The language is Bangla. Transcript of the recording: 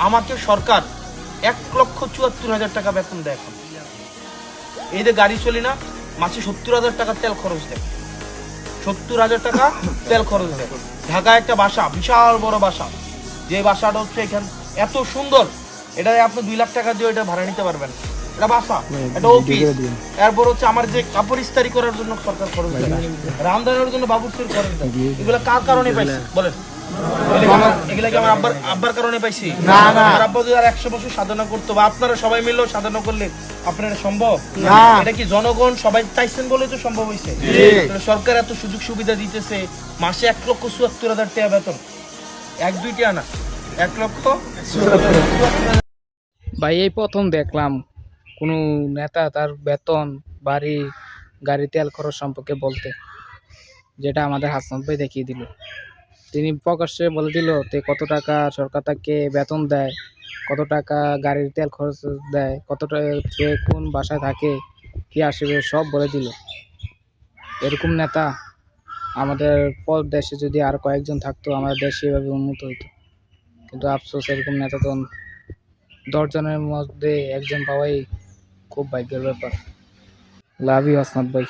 আমাকে সরকার 1,74,000 টাকা বেতন দেয়। এখন এই যে গাড়ি চলি না, মাসে 70,000 টাকা তেল খরচ দেয়। 70,000 টাকা তেল খরচ দেয়। ঢাকায় একটা বাসা, বিশাল বড় বাসা, যে বাসাটা হচ্ছে এখানে এত সুন্দর, এটা আপনি 2 লাখ টাকা দিয়ে এটা ভাড়া নিতে পারবেন। এটা বাসা, এটা অফিস। এরপর হচ্ছে আমার যে কাপড় ইস্তারি করার জন্য সরকার খরচ দেয়, রামদানের জন্য বাবুর্চির খরচ দেয়। এগুলো কার কারণে পাইছে বলেন? এগুলা কি আমার আব্বার কারণে পাইছি? না না, আমার আব্বা যদি আর 100 বছর সাধনা করতো, বা আপনারা সবাই মিলেও সাধনা করলে আপনার এটা সম্ভব না। এটা কি জনগণ সবাই চাইছেন বলে তো সম্ভব হয়েছে? সরকার এত সুযোগ সুবিধা দিতেছে, মাসে 1,74,000 টাকা বেতন, 1-2 টাকা না, 1,74,000। ভাই এই প্রথম দেখলাম কোনো নেতা তার বেতন, বাড়ি, গাড়ি, তেল খরচ সম্পর্কে বলতে, যেটা আমাদের হাসনাত ভাই দেখিয়ে দিল। তিনি প্রকাশ্যে বলে দিল তে কত টাকা সরকার তাকে বেতন দেয়, কত টাকা গাড়ির তেল খরচ দেয়, কত টাকা সে কোন বাসায় থাকে, কি আসবে, সব বলে দিল। এরকম নেতা আমাদের পর দেশে যদি আর কয়েকজন থাকতো, আমাদের দেশ এভাবে উন্নত হতো। কিন্তু আফসোস, এরকম নেতা তো 10 জনের মধ্যে একজন পাওয়াই খুব ভাগ্যের ব্যাপার। লাভ ইউ হাসনাত ভাই।